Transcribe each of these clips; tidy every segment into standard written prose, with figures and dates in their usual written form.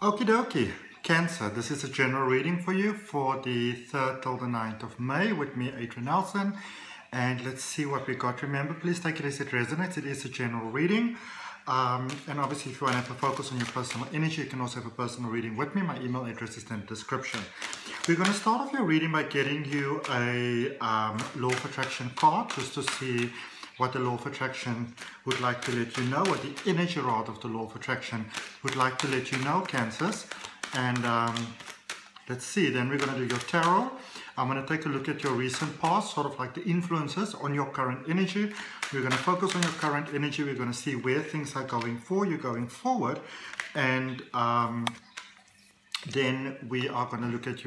Okie dokie, Cancer, this is a general reading for you for the 3rd till the 9th of May with me, Adrian H. And let's see what we got. Remember, please take it as it resonates. It is a general reading. And obviously, if you want to have a focus on your personal energy, you can also have a personal reading with me. My email address is in the description. We're going to start off your reading by getting you a Law of Attraction card, just to see what the Law of Attraction would like to let you know, what the energy rod of the Law of Attraction would like to let you know, Cancers. And let's see, then we're going to do your tarot. I'm going to take a look at your recent past, sort of like the influences on your current energy. We're going to focus on your current energy. We're going to see where things are going for you going forward. And then we are going to look at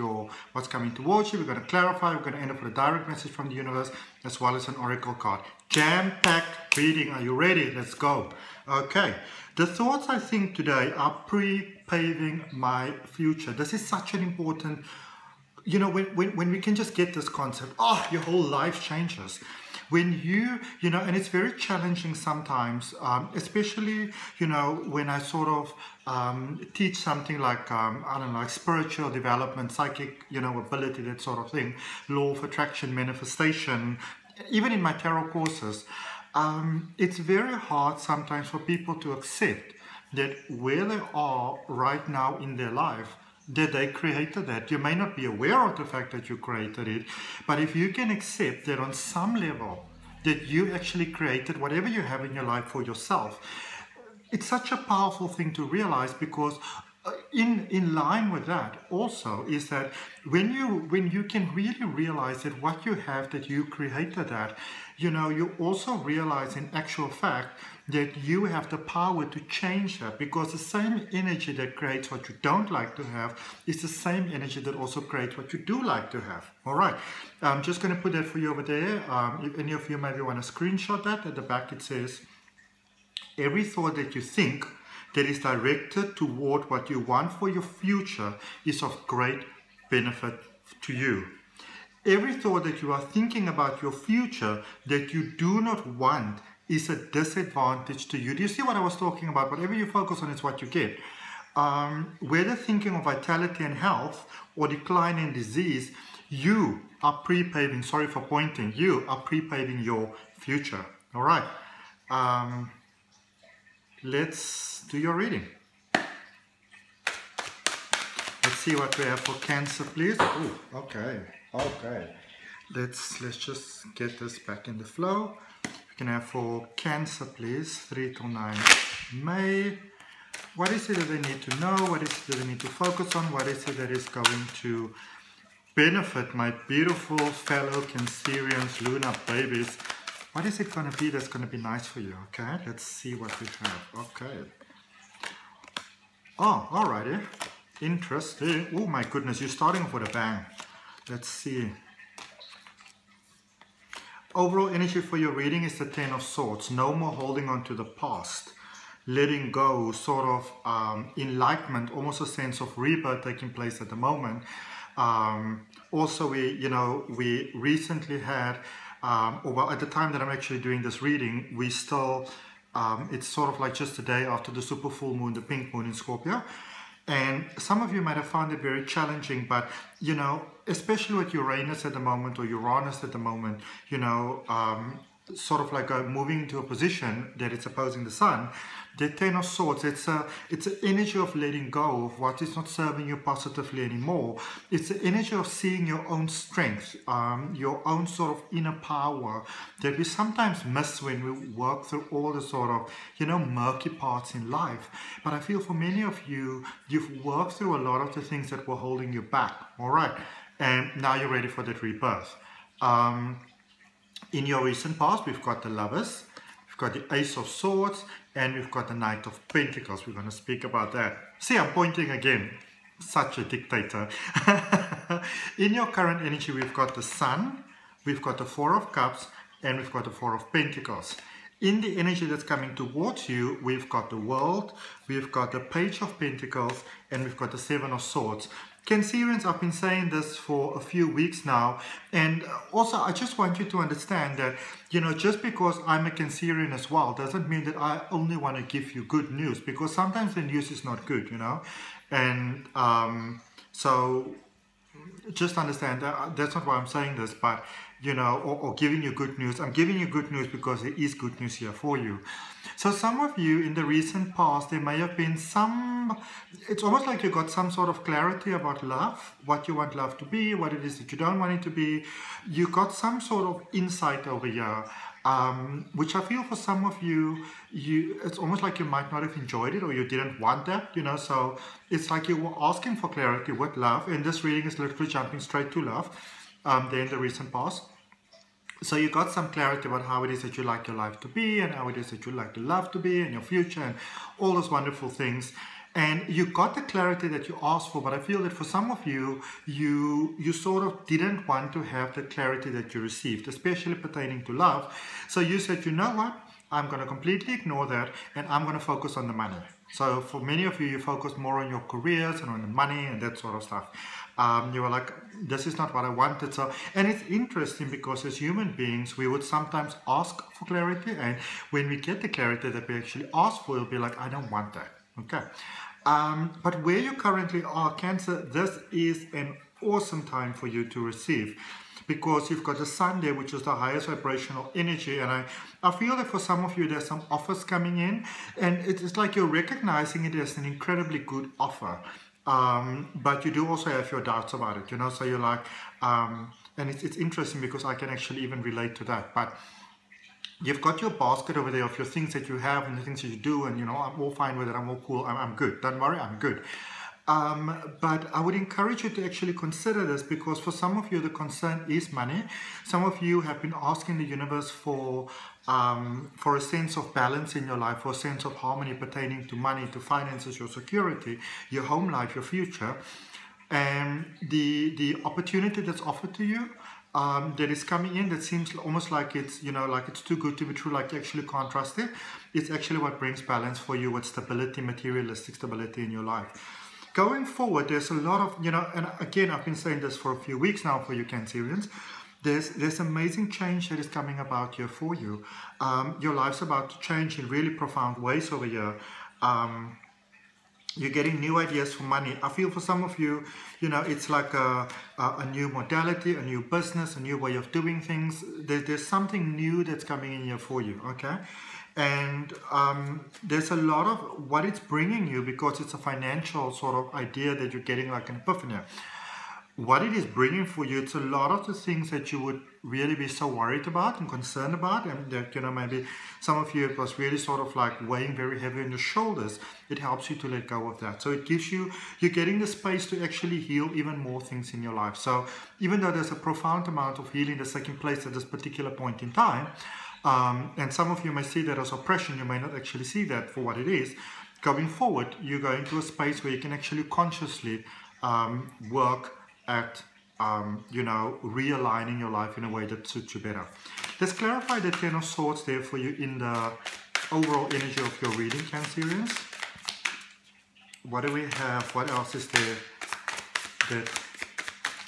what's coming towards you. We're going to clarify. We're going to end up with a direct message from the universe as well as an oracle card. Jam-packed reading. Are you ready? Let's go. Okay. The thoughts I think today are pre-paving my future. This is such an important, you know, when we can just get this concept, your whole life changes. When you know, and it's very challenging sometimes, especially, you know, when I sort of teach something like, I don't know, like spiritual development, psychic, you know, ability, that sort of thing, law of attraction, manifestation, even in my tarot courses, it's very hard sometimes for people to accept that where they are right now in their life, that they created that. You may not be aware of the fact that you created it, but if you can accept that on some level that you actually created whatever you have in your life for yourself, it's such a powerful thing to realize, because in line with that also is that when you can really realize that what you have, that you created that, you know, you also realize in actual fact that you have the power to change that, because the same energy that creates what you don't like to have is the same energy that also creates what you do like to have. All right, I'm just going to put that for you over there. If any of you maybe want to screenshot that, at the back it says, every thought that you think that is directed toward what you want for your future is of great benefit to you. Every thought that you are thinking about your future that you do not want is a disadvantage to you. Do you see what I was talking about? Whatever you focus on is what you get. Whether thinking of vitality and health or decline and disease, you are pre-paving, sorry for pointing, you are pre-paving your future. All right. Let's do your reading. Let's see what we have for Cancer, please. Oh, okay. Let's just get this back in the flow. We can have for Cancer, please, 3 till 9 May. What is it that they need to know? What is it that they need to focus on? What is it that is going to benefit my beautiful fellow Cancerians, lunar babies? What is it going to be that's going to be nice for you? Okay, let's see what we have. Okay. Oh, alrighty. Interesting. Oh my goodness, you're starting off with a bang. Let's see. Overall energy for your reading is the 10 of Swords. No more holding on to the past. Letting go, sort of enlightenment, almost a sense of rebirth taking place at the moment. Also, we recently had, well, at the time that I'm actually doing this reading, we still, it's sort of like just the day after the super full moon, the pink moon in Scorpio. And some of you might have found it very challenging, but, you know, especially with Uranus at the moment, or Uranus at the moment, you know, sort of like moving to a position that it's opposing the sun, the 10 of Swords, it's an energy of letting go of what is not serving you positively anymore. It's the energy of seeing your own strength, your own sort of inner power that we sometimes miss when we work through all the sort of, you know, murky parts in life. But I feel for many of you, you've worked through a lot of the things that were holding you back, all right? And now you're ready for that rebirth. In your recent past, we've got the Lovers, we've got the Ace of Swords, and we've got the Knight of Pentacles. We're going to speak about that. See, I'm pointing again. Such a dictator. In your current energy, we've got the Sun, we've got the Four of Cups, and we've got the Four of Pentacles. In the energy that's coming towards you, we've got the World, we've got the Page of Pentacles, and we've got the Seven of Swords. Cancerians, I've been saying this for a few weeks now, and also I just want you to understand that, you know, just because I'm a Cancerian as well doesn't mean that I only want to give you good news, because sometimes the news is not good, you know, and so just understand that that's not why I'm saying this, but you know, or giving you good news. I'm giving you good news because there is good news here for you. So some of you in the recent past, there may have been some, it's almost like you got some sort of clarity about love, what you want love to be, what it is that you don't want it to be. You got some sort of insight over here, which I feel for some of you, it's almost like you might not have enjoyed it, or you didn't want that, you know. So it's like you were asking for clarity with love, and this reading is literally jumping straight to love. There in the recent past. So you got some clarity about how it is that you like your life to be, and how it is that you like your love to be, and your future, and all those wonderful things. And you got the clarity that you asked for, but I feel that for some of you, you sort of didn't want to have the clarity that you received, especially pertaining to love. So you said, you know what, I'm going to completely ignore that, and I'm going to focus on the money. So for many of you, you focus more on your careers and on the money and that sort of stuff. You were like, this is not what I wanted. So, and it's interesting because as human beings, we would sometimes ask for clarity, and when we get the clarity that we actually ask for, we'll be like, I don't want that. Okay. But where you currently are, Cancer, this is an awesome time for you to receive, because you've got the sun there, which is the highest vibrational energy. And I feel that for some of you, there's some offers coming in, and it's like you're recognizing it as an incredibly good offer. But you do also have your doubts about it, you know, so you're like, and it's interesting because I can actually even relate to that. But you've got your basket over there of your things that you have and the things that you do, and you know, I'm all fine with it, I'm all cool, I'm good, don't worry, I'm good. But I would encourage you to actually consider this, because for some of you the concern is money. Some of you have been asking the universe for a sense of balance in your life, for a sense of harmony pertaining to money, to finances, your security, your home life, your future. And the opportunity that's offered to you, that is coming in, that seems almost like it's, you know, like it's too good to be true, like you actually can't trust it. It's actually what brings balance for you with stability, materialistic stability in your life. Going forward, there's a lot of, you know, and again, I've been saying this for a few weeks now for you Cancerians, there's amazing change that is coming about here for you. Your life's about to change in really profound ways over here. You're getting new ideas for money. I feel for some of you, you know, it's like a new modality, a new business, a new way of doing things. There's something new that's coming in here for you, okay? And there's a lot of what it's bringing you, because it's a financial sort of idea that you're getting like an epiphany. What it is bringing for you, it's a lot of the things that you would really be so worried about and concerned about, and that, you know, maybe some of you, it was really sort of like weighing very heavy on your shoulders. It helps you to let go of that. So it gives you, you're getting the space to actually heal even more things in your life. So even though there's a profound amount of healing that's taking place at this particular point in time, and some of you may see that as oppression, you may not actually see that for what it is. Going forward, you go into a space where you can actually consciously work at, you know, realigning your life in a way that suits you better. Let's clarify the Ten of Swords there for you in the overall energy of your reading, Cancerians. What do we have? What else is there that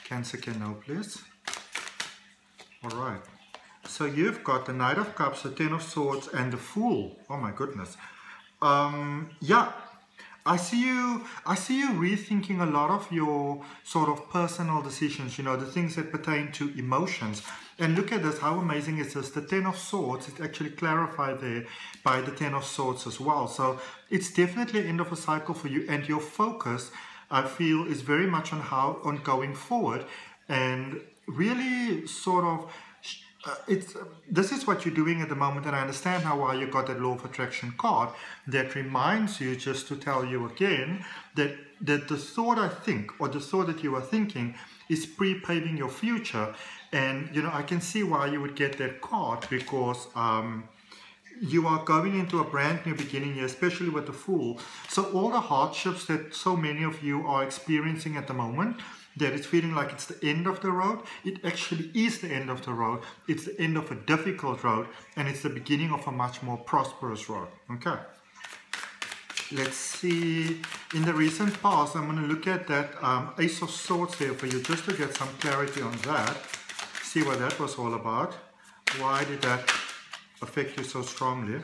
Cancer can know, please? All right. So you've got the Knight of Cups, the Ten of Swords, and the Fool. Oh my goodness. Yeah. I see you rethinking a lot of your sort of personal decisions, you know, the things that pertain to emotions. And look at this, how amazing is this? The Ten of Swords is actually clarified there by the Ten of Swords as well. So it's definitely end of a cycle for you, and your focus, I feel, is very much on going forward, and really sort of this is what you're doing at the moment. And I understand why you got that Law of Attraction card that reminds you, just to tell you again, that the thought I think, or the thought that you are thinking, is pre-paving your future. And you know, I can see why you would get that card, because you are going into a brand new beginning here, especially with the Fool. So all the hardships that so many of you are experiencing at the moment, that it's feeling like it's the end of the road, it actually is the end of the road. It's the end of a difficult road, and it's the beginning of a much more prosperous road. Okay. let's see, in the recent past, I'm going to look at that Ace of Swords there for you, just to get some clarity on that. See what that was all about. Why did that affect you so strongly?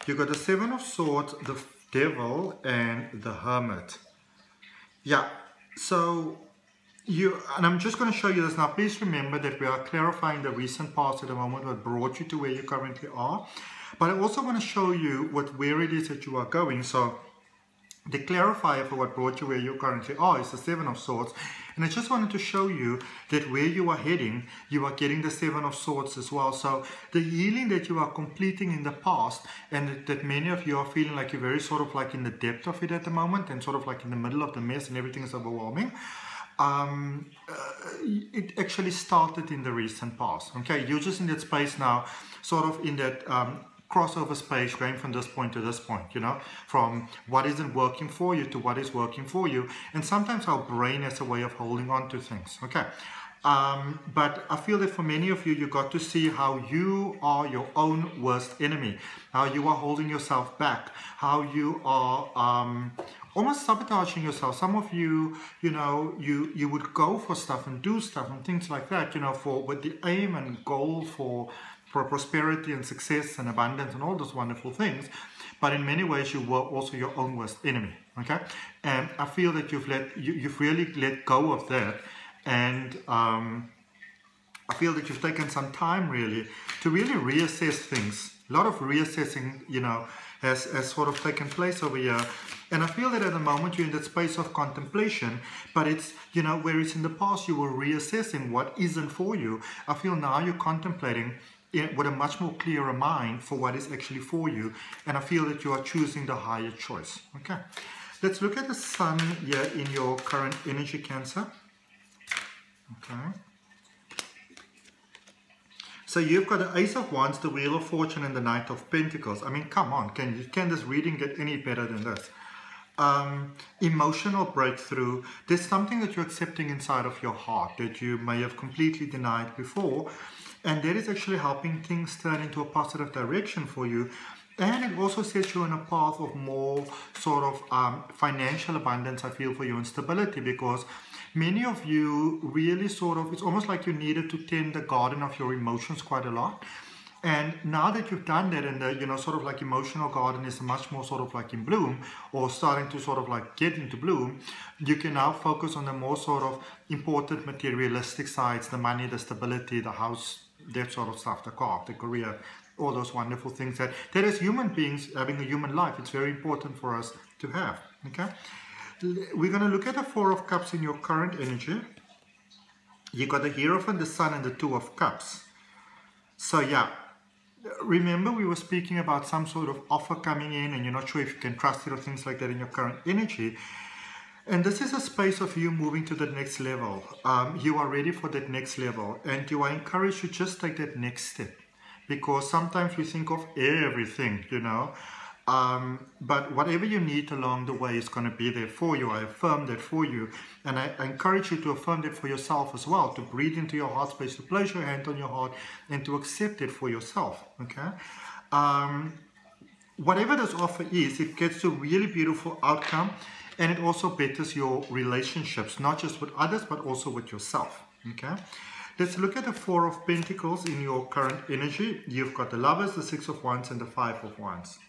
You got the Seven of Swords, the Devil, and the Hermit. Yeah, so and I'm just going to show you this now. Please remember that we are clarifying the recent past at the moment, what brought you to where you currently are. But I also want to show you where it is that you are going. So the clarifier for what brought you where you currently are is the Seven of Swords. And I just wanted to show you that where you are heading, you are getting the Seven of Swords as well. So the healing that you are completing in the past, and that many of you are feeling like you're very sort of like in the depth of it at the moment, and sort of like in the middle of the mess and everything is overwhelming. It actually started in the recent past. Okay, you're just in that space now, sort of in that crossover space, going from this point to this point, you know, from what isn't working for you to what is working for you. And sometimes our brain has a way of holding on to things. Okay, but I feel that for many of you, you got to see how you are your own worst enemy, how you are holding yourself back, how you are almost sabotaging yourself. Some of you, you know, you would go for stuff and do stuff and things like that, you know, with the aim and goal for prosperity and success and abundance and all those wonderful things. But in many ways, you were also your own worst enemy. Okay, and I feel that you've really let go of that. And I feel that you've taken some time really to really reassess things. A lot of reassessing, you know, has sort of taken place over here. And I feel that at the moment you're in that space of contemplation, but it's, you know, whereas in the past you were reassessing what isn't for you, I feel now you're contemplating with a much more clearer mind for what is actually for you. And I feel that you are choosing the higher choice. Okay, let's look at the Sun here in your current energy, Cancer. Okay. So you've got the Ace of Wands, the Wheel of Fortune, and the Knight of Pentacles. I mean, come on, can this reading get any better than this? Emotional breakthrough. There's something that you're accepting inside of your heart that you may have completely denied before, and that is actually helping things turn into a positive direction for you. And it also sets you on a path of more sort of financial abundance, I feel, for you, and stability, because many of you really sort of, it's almost like you needed to tend the garden of your emotions quite a lot. And now that you've done that, and the, you know, sort of like emotional garden is much more sort of like in bloom, or starting to sort of like get into bloom, you can now focus on the more sort of important materialistic sides, the money, the stability, the house, that sort of stuff, the car, the career, all those wonderful things that as human beings having a human life, it's very important for us to have. Okay, we're going to look at the Four of Cups in your current energy. You got the Hierophant, the Sun, and the Two of Cups. So yeah, remember we were speaking about some sort of offer coming in and you're not sure if you can trust it or things like that in your current energy. And this is a space of you moving to the next level. You are ready for that next level, and you are encouraged to just take that next step, because sometimes we think of everything, you know, but whatever you need along the way is going to be there for you. I affirm that for you, and I encourage you to affirm that for yourself as well, to breathe into your heart space, to place your hand on your heart, and to accept it for yourself. Okay, whatever this offer is, it gets a really beautiful outcome, and it also betters your relationships, not just with others, but also with yourself. Okay, let's look at the Four of Pentacles in your current energy. You've got the Lovers, the Six of Wands, and the Five of Wands.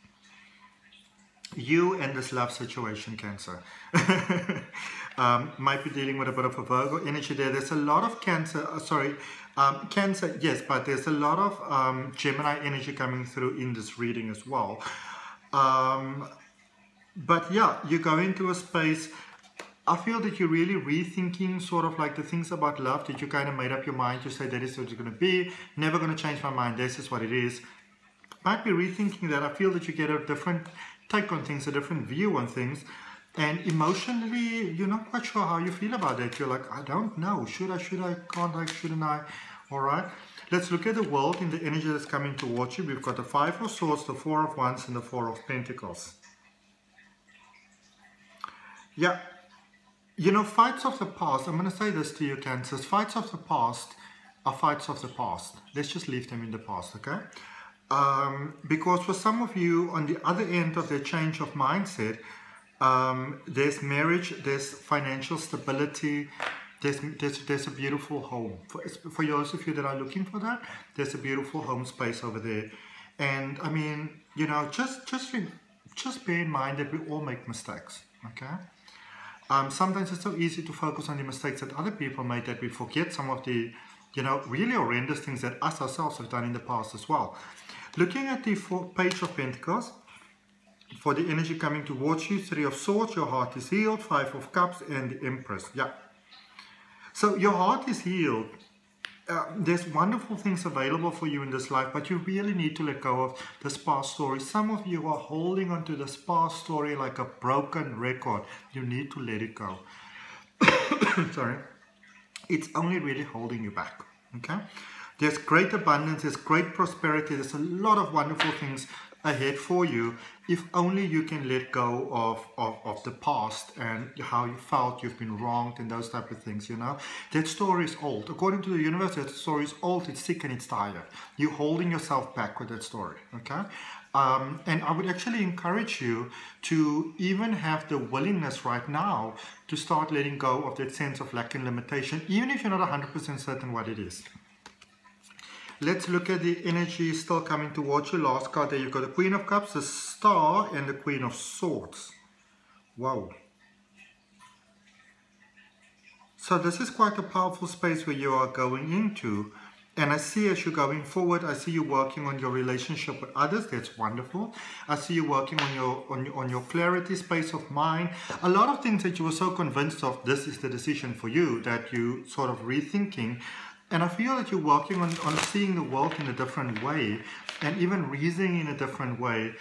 You and this love situation, Cancer. Might be dealing with a bit of a Virgo energy there. There's a lot of Cancer, Cancer, yes, but there's a lot of Gemini energy coming through in this reading as well. But yeah, you go into a space, I feel that you're really rethinking sort of like the things about love that you kind of made up your mind to say that is what it's going to be, never going to change my mind, this is what it is. Might be rethinking that. I feel that you get a different take on things, a different view on things, and emotionally you're not quite sure how you feel about it. You're like, I don't know, should I, can't I, shouldn't I? All right, let's look at the world in the energy that's coming towards you. We've got the Five of Swords, the Four of Wands, and the Four of Pentacles. Yeah, you know, fights of the past, I'm going to say this to you, Cancers, fights of the past are fights of the past. Let's just leave them in the past, okay? Because for some of you on the other end of their change of mindset, There's marriage, there's financial stability, there's a beautiful home. For those of you that are looking for that, there's a beautiful home space over there. And I mean, you know, just bear in mind that we all make mistakes, okay? Sometimes it's so easy to focus on the mistakes that other people made that we forget some of the, you know, really horrendous things that us ourselves have done in the past as well. Looking at the Page of Pentacles, for the energy coming towards you, 3 of Swords, your heart is healed, 5 of Cups, and the Empress. Yeah. So your heart is healed. There's wonderful things available for you in this life, but you really need to let go of this past story. Some of you are holding on to this past story like a broken record. You need to let it go. Sorry. It's only really holding you back. Okay? There's great abundance, there's great prosperity, there's a lot of wonderful things ahead for you if only you can let go of the past and how you felt you've been wronged and those type of things, you know. That story is old. According to the universe, that story is old, it's sick and it's tired. You're holding yourself back with that story, okay? And I would actually encourage you to even have the willingness right now to start letting go of that sense of lack and limitation, even if you're not 100% certain what it is. Let's look at the energy still coming towards you. Last card there, you've got the Queen of Cups, the Star, and the Queen of Swords. Wow. So this is quite a powerful space where you are going into. And I see as you're going forward, I see you working on your relationship with others. That's wonderful. I see you working on your clarity, space of mind. A lot of things that you were so convinced of, this is the decision for you, that you sort of rethinking. And I feel that you're working on seeing the world in a different way and even reasoning in a different way,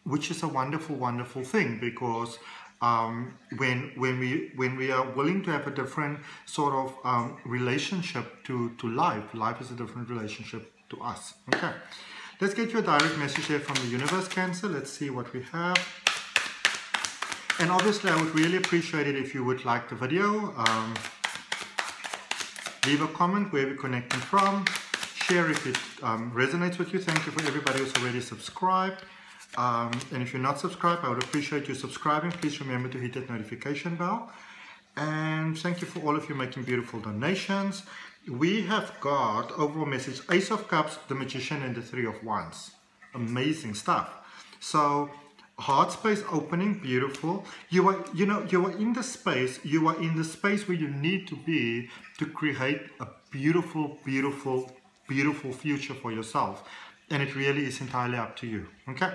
which is a wonderful, wonderful thing, because when we are willing to have a different sort of relationship to life, life is a different relationship to us. Okay, let's get you a direct message here from the universe, Cancer. Let's see what we have. And obviously I would really appreciate it if you would like the video. Leave a comment where we're connecting from. Share if it resonates with you. Thank you for everybody who's already subscribed. And if you're not subscribed, I would appreciate you subscribing. Please remember to hit that notification bell. And thank you for all of you making beautiful donations. We have got overall message, Ace of Cups, the Magician, and the 3 of Wands. Amazing stuff. So heart space opening, beautiful. You are in the space. You are in the space where you need to be to create a beautiful, beautiful, beautiful future for yourself. And it really is entirely up to you. Okay,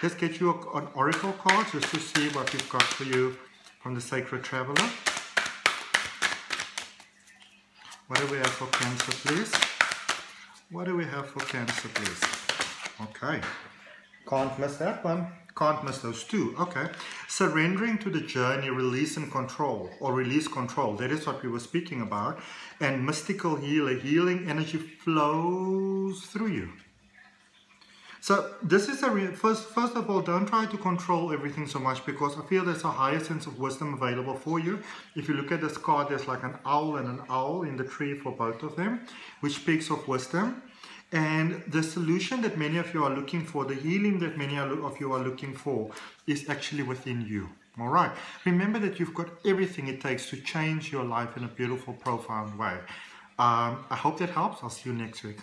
let's get you an oracle card just to see what we've got for you from the Sacred Traveler. What do we have for Cancer, please? What do we have for Cancer, please? Okay, can't miss that one. Can't miss those two. Okay. Surrendering to the journey, release and control, or release control. That is what we were speaking about. And mystical healer, healing energy flows through you. So this is first of all, don't try to control everything so much, because I feel there's a higher sense of wisdom available for you. If you look at this card, there's like an owl and an owl in the tree for both of them, which speaks of wisdom. And the solution that many of you are looking for, the healing that many of you are looking for, is actually within you. All right. Remember that you've got everything it takes to change your life in a beautiful, profound way. I hope that helps. I'll see you next week.